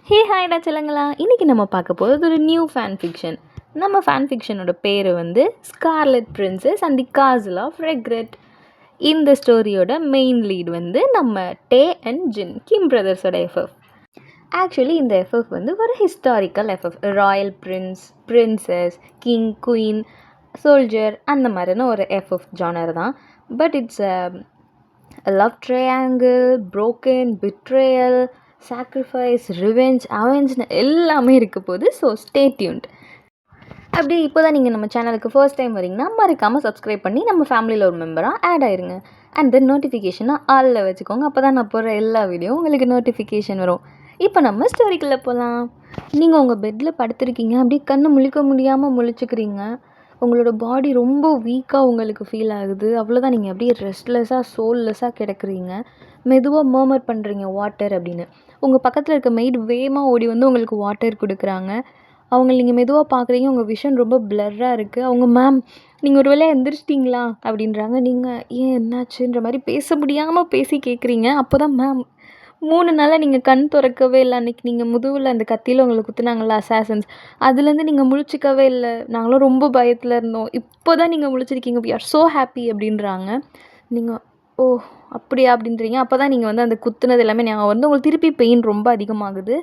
ஹே ஹாய்டா செல்லங்களா, இன்றைக்கி நம்ம பார்க்க போகிறது ஒரு நியூ ஃபேன் ஃபிக்ஷன். நம்ம ஃபேன் ஃபிக்ஷனோட பேர் வந்து ஸ்கார்லெட் பிரின்சஸ் அண்ட் தி காசில் ஆஃப் ரெக்ரெட். இந்த ஸ்டோரியோட மெயின் லீட் வந்து நம்ம டே அண்ட் ஜின், கிம் பிரதர்ஸோட எஃப்எஃப். ஆக்சுவலி இந்த எஃப்எஃப் வந்து ஒரு historical FF. Royal princess, king, queen, soldier அந்த மாதிரியான ஒரு எஃப்எஃப் ஜானர் தான். But it's love triangle, broken, betrayal, sacrifice, revenge, அவெஞ்ச்னு எல்லாமே இருக்க போது. So stay tuned. அப்படி இப்போ தான் நீங்கள் நம்ம சேனலுக்கு ஃபர்ஸ்ட் டைம் வரீங்கன்னா மறக்காமல் சப்ஸ்கிரைப் பண்ணி நம்ம ஃபேமிலியில் ஒரு மெம்பராக ஆட் ஆயிருங்க. அண்ட் தென் நோட்டிஃபிகேஷனை ஆளில் வச்சுக்கோங்க. அப்போ தான் நான் போடுற எல்லா வீடியோ உங்களுக்கு நோட்டிஃபிகேஷன் வரும். இப்போ நம்ம ஸ்டோரிக்குள்ளே போகலாம். நீங்கள் உங்கள் பெட்டில் படுத்துருக்கீங்க, அப்படியே கண்ணை முழிக்க முடியாமல் முழிச்சுக்கிறீங்க. உங்களோட பாடி ரொம்ப வீக்காக உங்களுக்கு ஃபீல் ஆகுது. அவ்வளோதான், நீங்கள் அப்படியே ரெஸ்ட்லெஸ்ஸாக சோல்லெஸ்ஸாக கிடக்குறீங்க. மெதுவாக மர்மர் பண்ணுறீங்க வாட்டர் அப்படின்னு. உங்கள் பக்கத்தில் இருக்க மெய்டு வேகமாக ஓடி வந்து உங்களுக்கு வாட்டர் கொடுக்குறாங்க. அவங்கள நீங்கள் மெதுவாக பார்க்குறீங்க. உங்கள் விஷன் ரொம்ப பிளர்ராக இருக்குது. அவங்க மேம் நீங்கள் ஒரு வேளையாக எந்திரிச்சிட்டிங்களா அப்படின்றாங்க. நீங்கள் ஏன் என்னாச்சுன்ற மாதிரி பேச முடியாமல் பேசி கேட்குறீங்க. அப்போ தான் மேம் 3 நாளாக நீங்கள் கண் திறக்கவே இல்லை. அன்றைக்கி நீங்கள் முதுகில் அந்த கத்தியில் உங்களை குத்துனாங்களா அசாசன்ஸ், அதுலேருந்து நீங்கள் முழிச்சிக்கவே இல்லை. நாங்களும் ரொம்ப பயத்தில் இருந்தோம். இப்போ தான் நீங்கள் முழிச்சிருக்கீங்க. வி ஆர் ஸோ ஹாப்பி அப்படின்றாங்க. நீங்கள் ஓ அப்படியா அப்படின்றீங்க. அப்போ தான் நீங்கள் வந்து அந்த குத்துனது எல்லாமே ஞாபகம் வந்து உங்களுக்கு திருப்பி பெயின் ரொம்ப அதிகமாகுது.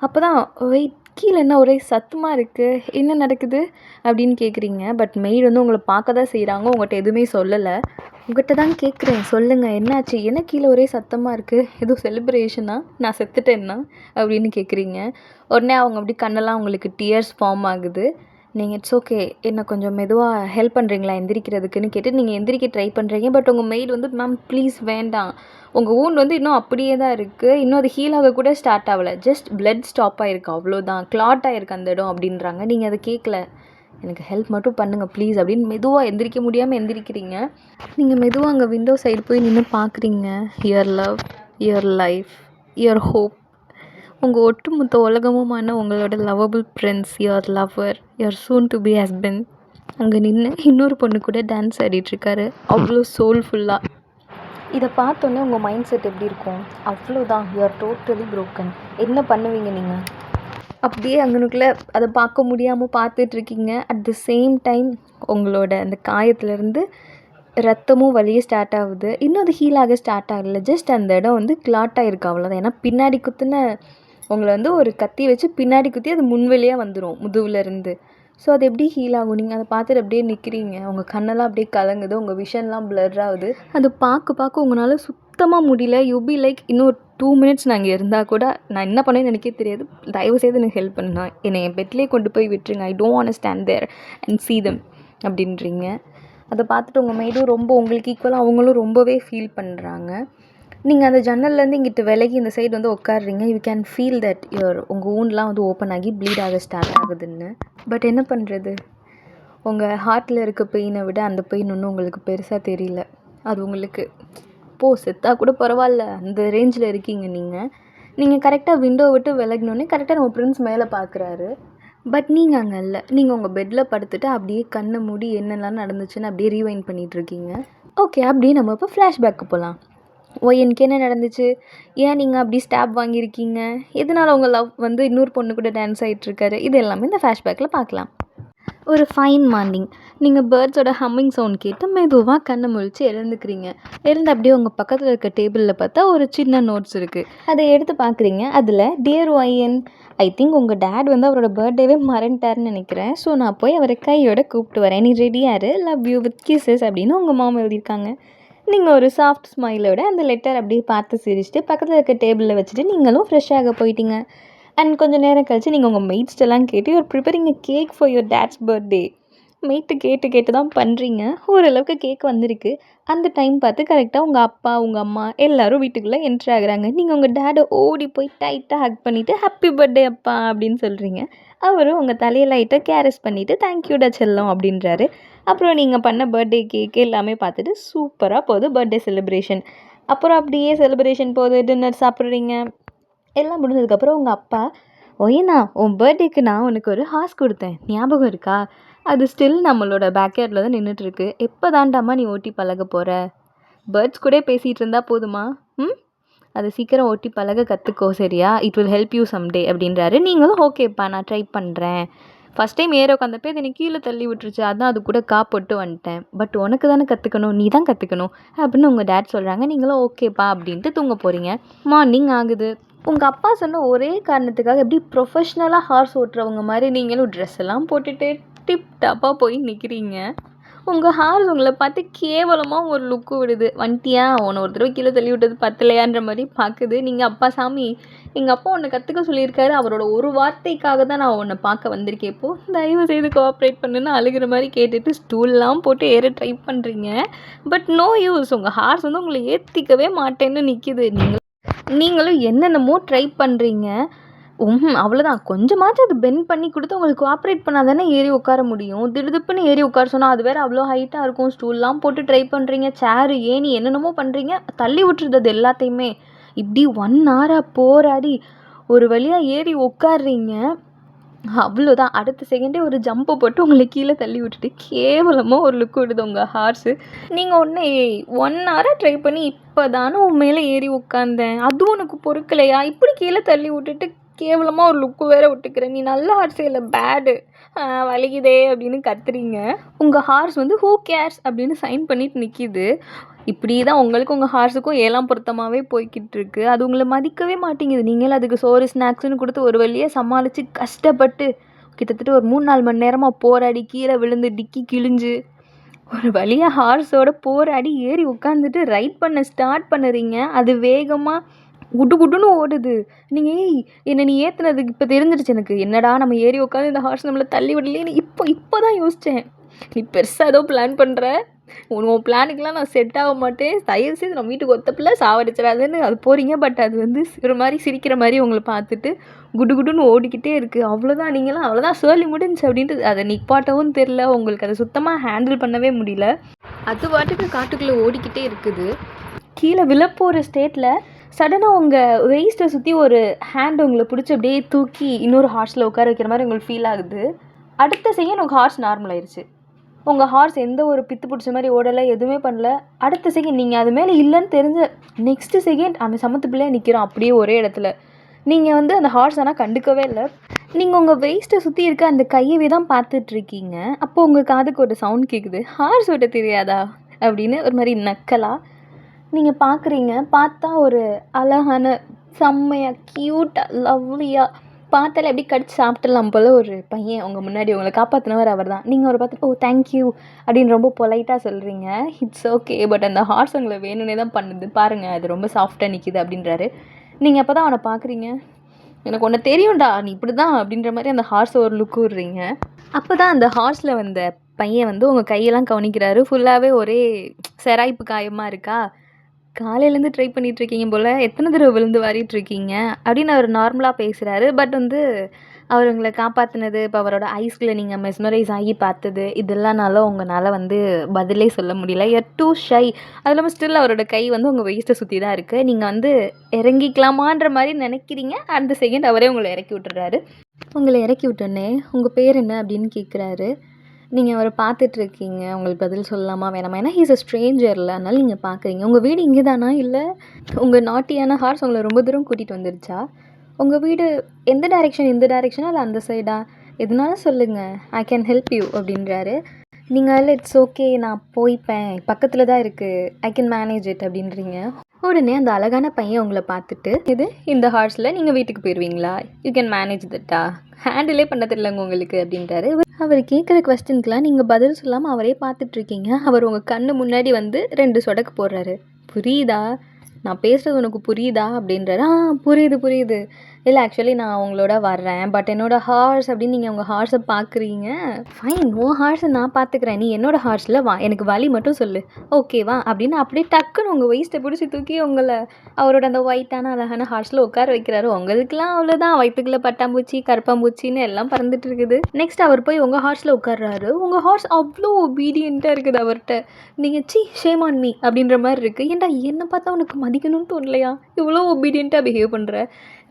அப்போ தான் வெயிட், கீழே என்ன ஒரே சத்தமாக இருக்குது, என்ன நடக்குது அப்படின்னு கேட்குறீங்க. பட் மெய்டு வந்து உங்களை பார்க்க தான் செய்கிறாங்க. உங்கள்கிட்ட எதுவுமே சொல்லலை. உங்கள்கிட்ட தான் கேட்குறேன், சொல்லுங்கள் என்னாச்சு, என்ன கீழே ஒரே சத்தமாக இருக்குது, எதுவும் செலிப்ரேஷனா, நான் செத்துட்டேன்னா அப்படின்னு கேட்குறீங்க. உடனே அவங்க அப்படி கண்ணெல்லாம் உங்களுக்கு டியர்ஸ் ஃபார்ம் ஆகுது. நீங்கள் இட்ஸ் ஓகே, என்ன கொஞ்சம் மெதுவாக ஹெல்ப் பண்ணுறீங்களா எந்திரிக்கிறதுக்குன்னு கேட்டு நீங்கள் எந்திரிக்க ட்ரை பண்ணுறீங்க. பட் உங்கள் மெய்டு வந்து மேம் ப்ளீஸ் வேண்டாம், உங்கள் ஊன் வந்து இன்னும் அப்படியே தான் இருக்குது, இன்னும் அது ஹீல் ஆக கூட ஸ்டார்ட் ஆகலை, ஜஸ்ட் பிளட் ஸ்டாப் ஆகிருக்கு, அவ்வளோதான், கிளாட் ஆகிருக்கு அந்த இடம் அப்படின்றாங்க. நீங்கள் அதை கேட்கல. எனக்கு ஹெல்ப் மட்டும் பண்ணுங்கள் ப்ளீஸ் அப்படின்னு மெதுவாக எந்திரிக்க முடியாமல் எந்திரிக்கிறீங்க. நீங்கள் மெதுவாக அங்கே விண்டோ சைடு போய் நின்று பார்க்குறீங்க. Your love, your life, your hope, உங்கள் ஒட்டுமொத்த உலகமுமான உங்களோட lovable prince, your lover, your soon to be husband அங்கே நின்று இன்னொரு பொண்ணு கூட டான்ஸ் ஆடிட்டுருக்காரு. அவ்வளோ சோல்ஃபுல்லாக. இதை பார்த்தோன்னே உங்கள் மைண்ட் செட் எப்படி இருக்கும்? அவ்வளோதான், யூஆர் டோட்டலி ப்ரோக்கன். என்ன பண்ணுவீங்க நீங்கள்? அப்படியே அங்கனுக்குள்ளே அதை பார்க்க முடியாமல் பார்த்துட்ருக்கீங்க. அட் த சேம் டைம் உங்களோட அந்த காயத்துலேருந்து ரத்தமும் வலியே ஸ்டார்ட் ஆகுது. இன்னும் அது ஹீல் ஆக ஸ்டார்ட் ஆகலை, ஜஸ்ட் அந்த இடம் வந்து கிளாட் ஆகிருக்கு, அவ்வளோதான். ஏன்னா பின்னாடி குத்துன உங்களை வந்து ஒரு கத்தி வச்சு பின்னாடி குத்தி அது முன்வெளியாக வந்துடும் முதுகுலேருந்து. ஸோ அது எப்படி ஹீல் ஆகும்? நீங்கள் அதை பார்த்துட்டு அப்படியே நிற்கிறீங்க. உங்கள் கண்ணெல்லாம் அப்படியே கலங்குது, உங்கள் விஷன்லாம் பிளர் ஆகுது. அது பார்க்க உங்களால் சுத்தமாக முடியல. யூ பி லைக் இன்னும் 2 மினிட்ஸ் நான் இங்கே இருந்தால் கூட நான் என்ன பண்ணேன்னு எனக்கே தெரியாது, தயவுசெய்து எனக்கு ஹெல்ப் பண்ணா, என்னை என் பெட்லேயே கொண்டு போய் விட்டுருங்க, I don't want stand there and see them அப்படின்றீங்க. அதை பார்த்துட்டு உங்கள் மெய்டும் ரொம்ப உங்களுக்கு ஈக்குவலாக அவங்களும் ரொம்பவே ஃபீல் பண்ணுறாங்க. நீங்கள் அந்த ஜன்னல்லேருந்து இங்கிட்டு விலகி இந்த சைடு வந்து உட்காடுறீங்க. யூ கேன் ஃபீல் தட் உங்கள் ஊன்லாம் வந்து ஓப்பன் ஆகி ப்ளீட் ஆக ஸ்டார்ட் ஆகுதுன்னு. பட் என்ன பண்ணுறது, உங்கள் ஹார்ட்டில் இருக்க பெயினை விட அந்த பெயின் ஒன்றும் உங்களுக்கு பெருசாக தெரியல. அது உங்களுக்கு செத்தா கூட பரவாயில்ல அந்த ரேஞ்சில் இருக்கீங்க. நீங்கள் கரெக்டாக விண்டோ விட்டு விலகினோடனே கரெக்டாக நம்ம பிரின்ஸ் மேலே பார்க்குறாரு. பட் நீங்கள் அங்கே இல்லை. நீங்கள் உங்கள் பெட்டில் படுத்துட்டு அப்படியே கண்ணை மூடி என்னெல்லாம் நடந்துச்சுன்னு அப்படியே ரீவைண்ட் பண்ணிகிட்ருக்கீங்க. ஓகே, அப்படியே நம்ம இப்போ ஃப்ளாஷ்பேக்கு போகலாம். எனக்கு என்ன நடந்துச்சு, ஏன் நீங்கள் அப்படி ஸ்டாப் வாங்கியிருக்கீங்க, எதனால் உங்கள் லவ் வந்து இன்னொரு பொண்ணு கூட டான்ஸ் ஆகிட்டுருக்காரு, இது எல்லாமே இந்த ஃப்ளாஷ்பேக்கில் பார்க்கலாம். ஒரு ஃபைன் மார்னிங், நீங்கள் பேர்ட்ஸோட ஹம்மிங் சவுண்ட் கேட்டு மெதுவாக கண்ணை முழிச்சு எழுந்துக்கிறீங்க. எழுந்து அப்படியே உங்கள் பக்கத்தில் இருக்க டேபிளில் பார்த்தா ஒரு சின்ன நோட்ஸ் இருக்குது. அதை எடுத்து பார்க்குறீங்க. அதில் டியர் ஒய்என், ஐ திங்க் உங்கள் டேட் வந்து அவரோட பர்த்டேவே மறந்துட்டார்னு நினைக்கிறேன். ஸோ நான் போய் அவரை கையோட கூப்பிட்டு வரேன், நீ ரெடியாரு, லவ் யூ வித் கிசஸ் அப்படின்னு உங்கள் மாமா எழுதியிருக்காங்க. நீங்கள் ஒரு சாஃப்ட் ஸ்மைலோட அந்த லெட்டர் அப்படியே பார்த்து சிரிச்சுட்டு பக்கத்தில் இருக்க டேபிளில் வச்சுட்டு நீங்களும் ஃப்ரெஷ்ஷாக போயிட்டீங்க. அண்ட் கொஞ்சம் நேரம் கழிச்சு நீங்கள் உங்கள் மெய்ட்ஸ்டெல்லாம் கேட்டு you are preparing a cake for your dad's birthday. மெய்ட்டு கேட்டு தான் பண்ணுறீங்க. ஓரளவுக்கு கேக் வந்திருக்கு. அந்த டைம் பார்த்து கரெக்டாக உங்கள் அப்பா உங்கள் அம்மா எல்லோரும் வீட்டுக்குள்ளே என்ட்ரு ஆகுறாங்க. நீங்கள் உங்கள் டேடை ஓடி போய் டைட்டாக ஹக் பண்ணிவிட்டு ஹாப்பி பர்த்டே அப்பா அப்படின்னு சொல்கிறீங்க. அவரும் உங்கள் தலையை லைட்டாக கேரஸ் பண்ணிவிட்டு தேங்க்யூடா செல்லம் அப்படின்றாரு. அப்புறம் நீங்கள் பண்ண பர்த்டே கேக்கு எல்லாமே பார்த்துட்டு சூப்பராக போகுது பர்த்டே செலிப்ரேஷன். அப்புறம் அப்படியே செலிப்ரேஷன் போகுது, டின்னர் சாப்பிட்றீங்க. எல்லாம் முடிஞ்சதுக்கப்புறம் உங்கள் அப்பா, ஒய்யண்ணா உன் பர்த்டேக்கு நான் உனக்கு ஒரு ஹார்ஸ் கொடுத்தேன், ஞாபகம் இருக்கா, அது ஸ்டில் நம்மளோட பேக்யார்டில் தான் நின்றுட்டுருக்கு, எப்போ தாண்டாமா நீ ஓட்டி பழக போகிற, பேர்ட்ஸ் கூட பேசிகிட்டு இருந்தால் போதுமா, அதை சீக்கிரம் ஓட்டி பழக கற்றுக்கோ சரியா, it will help you someday அப்படின்றாரு. நீங்களும் ஓகேப்பா நான் ட்ரை பண்ணுறேன், ஃபஸ்ட் டைம் ஏற உட்காந்தப்போ என்னை கீழே தள்ளி விட்டுருச்சு, அதான் அது கூட காப்போட்டு வந்துட்டேன், பட் உனக்கு தானே கற்றுக்கணும், நீ தான் கற்றுக்கணும் அப்படின்னு உங்கள் டேட் சொல்கிறாங்க. நீங்களும் ஓகேப்பா அப்படின்ட்டு தூங்க போகிறீங்க. மார்னிங் ஆகுது. உங்கள் அப்பா சொன்ன ஒரே காரணத்துக்காக எப்படி ப்ரொஃபஷ்னலாக ஹார்ஸ் ஓட்டுறவங்க மாதிரி நீங்களும் ட்ரெஸ் எல்லாம் போட்டுட்டு டிப் டாப்பாக போய் நிற்கிறீங்க. உங்கள் ஹார்ஸ் உங்களை பார்த்து கேவலமாக ஒரு லுக்கு விடுது. வந்துட்டியா, உன்னை ஒரு தடவை கீழே தள்ளி விட்டது பத்தலையான்ற மாதிரி பார்க்குது. நீங்கள் அப்பா சாமி, எங்கள் அப்பா உன்னை கற்றுக்க சொல்லியிருக்காரு, அவரோட ஒரு வார்த்தைக்காக தான் நான் உன்னை பார்க்க வந்திருக்கேன், இப்போது தயவு செய்து கோஆப்ரேட் பண்ணுன்னு அழுகிற மாதிரி கேட்டுட்டு ஸ்டூல்லாம் போட்டு ஏற ட்ரை பண்ணுறீங்க. பட் நோ யூஸ், உங்கள் ஹார்ஸ் வந்து உங்களை ஏற்றிக்கவே மாட்டேன்னு நிற்கிது. நீங்களும் என்னென்னமோ ட்ரை பண்ணுறீங்க. அவ்வளோதான், கொஞ்சமாச்சும் அது பெண்ட் பண்ணி கொடுத்து உங்களுக்கு கோஆப்ரேட் பண்ணால் தானே ஏறி உட்கார முடியும். திடுதுப்புன்னு ஏறி உட்கார சொன்னால் அது வேறு அவ்வளோ ஹைட்டாக இருக்கும். ஸ்டூல்லாம் போட்டு ட்ரை பண்ணுறீங்க, சேரு ஏணி என்னென்னமோ பண்ணுறீங்க, தள்ளி விட்டுருது அது எல்லாத்தையுமே. இப்படி 1 hour போராடி ஒரு வழியாக ஏறி உட்காடுறீங்க. அவ்வளோதான், அடுத்த செகண்டே ஒரு ஜம்பை போட்டு உங்களை கீழே தள்ளி விட்டுட்டு கேவலமாக ஒரு லுக் விடுது உங்கள் ஹார்ஸு. நீங்கள் ஒன்று 1 hour ட்ரை பண்ணி இப்போ தானே உன் மேலே ஏறி உட்காந்தேன், அதுவும் உனக்கு பொறுக்கலையா, இப்படி கீழே தள்ளி விட்டுட்டு கேவலமாக ஒரு லுக்கு வேற விட்டுக்கிறேன், நீ நல்ல ஹார்ஸே இல்லை பேடு, வலிக்குதே அப்படின்னு கத்துறீங்க. உங்கள் ஹார்ஸ் வந்து ஹூ கேர்ஸ் அப்படின்னு சைன் பண்ணிட்டு நிற்கிது. இப்படி தான் உங்களுக்கு உங்கள் ஹார்ஸுக்கும் 7ஆம் பொருத்தமாகவே போய்கிட்டு இருக்கு. அது உங்களை மதிக்கவே மாட்டேங்குது. நீங்களும் அதுக்கு சோறு ஸ்நாக்ஸ்னு கொடுத்து ஒரு வழியாக சமாளித்து கஷ்டப்பட்டு கிட்டத்தட்ட ஒரு 3-4 மணி நேரமாக போராடி கீழே விழுந்து டிக்கி கிழிஞ்சு ஒரு வழியாக ஹார்ஸோட போராடி ஏறி உட்காந்துட்டு ரைட் பண்ண ஸ்டார்ட் பண்ணுறீங்க. அது வேகமாக குட்டு குட்டுன்னு ஓடுது. நீங்கள் என்னை நீ ஏற்றுனதுக்கு இப்போ தெரிஞ்சிடுச்சு எனக்கு, என்னடா நம்ம ஏறி உட்காந்து இந்த ஹார்ஸ் நம்மளை தள்ளி விடலேன்னு இப்போ தான் யோசித்தேன். நீ பெருசாக ஏதோ பிளான் பண்ணுற, உன் பிளானுக்கெலாம் நான் செட் ஆக மாட்டேன், தயவு செய்து நம்ம வீட்டுக்கு ஒத்த பிள்ளை சாவடிச்சிடாதுன்னு அது போகிறீங்க. பட் அது வந்து ஒரு மாதிரி சிரிக்கிற மாதிரி உங்களை பார்த்துட்டு குடு குடுன்னு ஓடிக்கிட்டே இருக்குது. அவ்வளோதான், நீங்களாம் அவ்வளோதான் சொல்லி முடிஞ்சு அப்படின்ட்டு அதை நிப்பாட்டவும் தெரில, உங்களுக்கு அதை சுத்தமாக ஹேண்டில் பண்ணவே முடியல. அது பாட்டுக்கு காட்டுக்குள்ளே ஓடிக்கிட்டே இருக்குது. கீழே விழப்போகிற ஸ்டேட்டில் சடனாக உங்கள் வெயிஸ்ட்டை சுற்றி ஒரு ஹேண்ட் உங்களை பிடிச்சி அப்படியே தூக்கி இன்னொரு ஹார்ஸில் உட்கார வைக்கிற மாதிரி உங்களுக்கு ஃபீல் ஆகுது. அடுத்த செகண்ட் உங்கள் ஹார்ஸ் நார்மல் ஆயிடுச்சு. உங்கள் ஹார்ஸ் எந்த ஒரு பித்து பிடிச்ச மாதிரி ஓடலை, எதுவுமே பண்ணல. அடுத்த செகண்ட் நீங்கள் அது மேலே இல்லைன்னு தெரிஞ்ச நெக்ஸ்ட்டு செகண்ட் அந்த சமத்து பிள்ளையாக நிற்கிறோம் அப்படியே ஒரே இடத்துல. நீங்கள் வந்து அந்த ஹார்ஸ் ஆனால் கண்டுக்கவே இல்லை. நீங்கள் உங்கள் வெயிஸ்ட்டை சுற்றி இருக்க அந்த கையவே தான் பார்த்துட்ருக்கீங்க. அப்போது உங்கள் காதுக்கு ஒரு சவுண்ட் கேட்குது, ஹார்ஸ் ஓட்ட தெரியாதா அப்படின்னு ஒரு மாதிரி நக்கலாக நீங்கள் பார்க்குறீங்க. பார்த்தா ஒரு அழகான செம்மையாக க்யூட்டாக லவ்லியாக பார்த்தாலே எப்படி கடிச்சு சாப்பிட்டுலாம் போல் ஒரு பையன் உங்கள் முன்னாடி உங்களை காப்பாற்றினவர் அவர் தான். நீங்கள் அவரை பார்த்து ஓ தேங்க்யூ அப்படின்னு ரொம்ப பொலைட்டாக சொல்கிறீங்க. இட்ஸ் ஓகே, பட் அந்த ஹார்ஸ் உங்களை வேணும்னே தான் பண்ணுது பாருங்கள், அது ரொம்ப சாஃப்டாக நிற்கிது அப்படின்றாரு. நீங்கள் அப்போ தான் அவனை பார்க்குறீங்க. எனக்கு ஒன்று தெரியும்டா நீ இப்படி தான் அப்படின்ற மாதிரி அந்த ஹார்ஸை ஒரு லுக்கு விடுறீங்க. அப்போ தான் அந்த ஹார்ஸில் வந்த பையன் வந்து உங்கள் கையெல்லாம் கவனிக்கிறாரு. ஃபுல்லாகவே ஒரே செராய்ப்பு காயமாக இருக்கா, காலையிலேருந்து ட்ரை பண்ணிகிட்ருக்கீங்க போல், எத்தனை தடவை விழுந்து வாரிட்டுருக்கீங்க அப்படின்னு அவர் நார்மலாக பேசுகிறாரு. பட் வந்து அவர் உங்களை காப்பாற்றினது, இப்போ அவரோட ஐஸ்கில் நீங்கள் மெஸ்மரைஸ் ஆகி பார்த்தது, இதெல்லாம்னால உங்களால் வந்து பதிலே சொல்ல முடியல. You are too shy. அது இல்லாமல் ஸ்டில் அவரோட கை வந்து உங்கள் வெயிஸ்ட்டை சுற்றி தான் இருக்குது. நீங்கள் வந்து இறங்கிக்கலாமான்ற மாதிரி நினைக்கிறீங்க. அந்த செகண்ட் அவரே உங்களை இறக்கி விட்டுறாரு. உங்களை இறக்கி விட்டோன்னே உங்கள் பேர் என்ன அப்படின்னு கேட்குறாரு. நீங்கள் அவரை பார்த்துட்ருக்கீங்க. உங்களுக்கு பதில் சொல்லலாமா வேணாமா, ஏன்னா ஹீஸ் அ ஸ்ட்ரேஞ்சரில், அதனால் நீங்கள் பார்க்குறீங்க. உங்கள் வீடு இங்கே தானா, இல்லை உங்கள் நாட்டியான ஹார்ஸ் உங்களை ரொம்ப தூரம் கூட்டிகிட்டு வந்துருச்சா, உங்கள் வீடு எந்த டைரெக்ஷன், இந்த டைரெக்ஷனா இல்லை அந்த சைடா, எதுனாலும் சொல்லுங்கள், ஐ கேன் ஹெல்ப் யூ அப்படின்றாரு. நீங்கள் இல்லை இட்ஸ் ஓகே நான் போய்ப்பேன், பக்கத்தில் தான் இருக்குது, ஐ கேன் மேனேஜ் இட் அப்படின்றீங்க. உடனே அந்த அழகான பையன் உங்களை பார்த்துட்டு, இது இந்த ஹார்ஸில் நீங்கள் வீட்டுக்கு போயிடுவீங்களா, யூ கேன் மேனேஜ் தட்டா, ஹேண்டிலே பண்ண தெரியலங்க உங்களுக்கு அப்படின்றாரு. அவர் கேட்குற கொஸ்டினுக்கெலாம் நீங்கள் பதில் சொல்லாமல் அவரே பார்த்துட்ருக்கீங்க. அவர் உங்கள் கண்ணு முன்னாடி வந்து 2 சொடக்கு போடுறாரு. புரியுதா, நான் பேசுகிறது உனக்கு புரியுதா அப்படின்றாரு. புரியுது. இல்லை ஆக்சுவலி நான் உங்களோட வர்றேன், பட் என்னோடய ஹார்ஸ் அப்படின்னு நீங்கள் உங்கள் ஹார்ஸை பார்க்குறீங்க. ஃபைன், உன் ஹார்ஸை நான் பார்த்துக்கிறேன், நீ என்னோடய ஹார்ஸில் வா, எனக்கு வலி மட்டும் சொல்லு, ஓகேவா அப்படின்னு அப்படியே டக்குன்னு உங்கள் வெயிஸ்ட்டை பிடிச்சி தூக்கி உங்களை அவரோட அந்த ஒயிட்டான அழகான ஹார்ஸில் உட்கார வைக்கிறாரு. உங்களுக்குலாம் அவ்வளோதான், வயிற்றுக்குள்ளே பட்டாம்பூச்சி கருப்பாம்பூச்சின்னு எல்லாம் பறந்துட்டு இருக்குது. நெக்ஸ்ட் அவர் போய் உங்கள் ஹார்ஸில் உட்கார்றாரு. உங்கள் ஹார்ஸ் அவ்வளோ ஒபீடியண்ட்டாக இருக்குது அவர்கிட்ட. நீங்கள் ஷேம் ஆன் மீ அப்படின்ற மாதிரி இருக்குது. ஏன்டா என்னை பார்த்தா உனக்கு மதிக்கணும்னு தோணலையா, இவ்வளோ ஒபீடியண்ட்டாக பிஹேவ் பண்ணுற.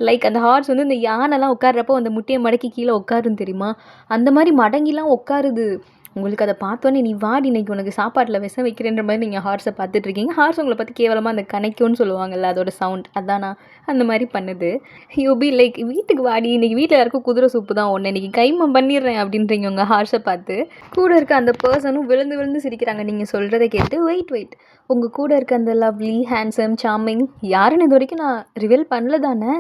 லைக் அந்த ஹார்ஸ் வந்து இந்த யானைலாம் உட்கார்றப்போ அந்த முட்டையை மடக்கி கீழே உட்காருன்னு தெரியுமா, அந்த மாதிரி மடங்கிலாம் உட்காருது. உங்களுக்கு அதை பார்த்தோன்னே நீ வாடி இன்னைக்கு உனக்கு சாப்பாட்டில் விஷம் வைக்கிறேன்ற மாதிரி நீங்கள் ஹார்ஸை பார்த்துட்ருக்கீங்க. ஹார்ஸ் உங்களை பற்றி கேவலமாக அந்த கணைக்கும்னு சொல்லுவாங்கல்ல, அதோட சவுண்ட் அதானா அந்த மாதிரி பண்ணுது. யூ பி லைக் வீட்டுக்கு வாடி இன்னைக்கு வீட்டில் யாருக்கும் குதிரை சூப்பு தான் ஒன்று இன்னைக்கு கைமம் பண்ணிடுறேன் அப்படின்றீங்க உங்கள் ஹார்ஸை பார்த்து. கூட இருக்க அந்த பர்சனும் விழுந்து விழுந்து சிரிக்கிறாங்க நீங்கள் சொல்கிறத கேட்டு. வெயிட் உங்கள் கூட இருக்க அந்த லவ்லி ஹேண்ட்ஸம் சார்மிங் யாருன்னு இது வரைக்கும் நான் ரிவீல் பண்ணல தானே?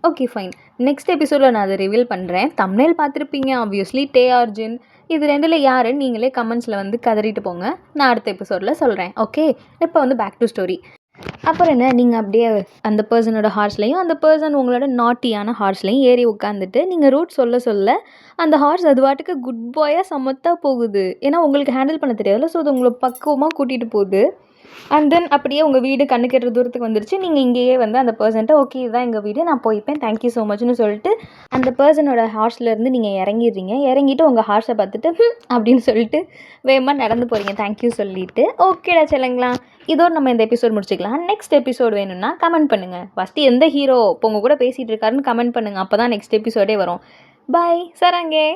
ஓகே ஃபைன், நெக்ஸ்ட் எபிசோடில் நான் அதை ரிவீல் பண்ணுறேன். தம்ப்நெயில் பார்த்துருப்பீங்க ஆப்வியஸ்லி, டே அர்ஜுன். இது ரெண்டில் யாருன்னு நீங்களே கமெண்ட்ஸில் வந்து கதறிட்டு போங்க, நான் அடுத்த எபிசோடில் சொல்கிறேன். ஓகே, இப்போ வந்து பேக் டு ஸ்டோரி. அப்புறம் என்ன, நீங்கள் அப்படியே அந்த பர்சனோட ஹார்ஸ்லையும் அந்த பர்சன் உங்களோட நாட்டியான ஹார்ஸ்லையும் ஏறி உட்காந்துட்டு நீங்கள் ரூட் சொல்ல அந்த ஹார்ஸ் அது வாட்டுக்கு குட் பாயாக சமத்தாக போகுது. ஏன்னா உங்களுக்கு ஹேண்டில் பண்ண தெரியாதுல்ல, ஸோ அது உங்களை பக்குவமாக கூட்டிகிட்டு போகுது. அண்ட் தென் அப்படியே உங்கள் வீடு கண்ணுக்கெட்டுற தூரத்துக்கு வந்துருச்சு. நீங்கள் இங்கேயே வந்து அந்த பர்சன்ட்ட ஓகே இதுதான் எங்கள் வீடு, நான் போய்ப்பேன், தேங்க்யூ ஸோ மச்னு சொல்லிட்டு அந்த பர்சனோட ஹார்ஸ்லேருந்து நீங்கள் இறங்கிடுறீங்க. இறங்கிட்டு உங்கள் ஹார்ஸை பார்த்துட்டு அப்படின்னு சொல்லிட்டு வேகமாக நடந்து போகிறீங்க தேங்க்யூ சொல்லிவிட்டு. ஓகேடா செல்லுங்களா, இதோடு நம்ம இந்த எபிசோட் முடிச்சுக்கலாம். நெக்ஸ்ட் எபிசோட் வேணும்னா கமெண்ட் பண்ணுங்கள். ஃபஸ்ட்டு எந்த ஹீரோ இப்போ உங்கள் கூட பேசிகிட்டு இருக்காருன்னு கமெண்ட் பண்ணுங்கள், அப்போ தான் நெக்ஸ்ட் எபிசோடே வரும். பாய் சரங்கே.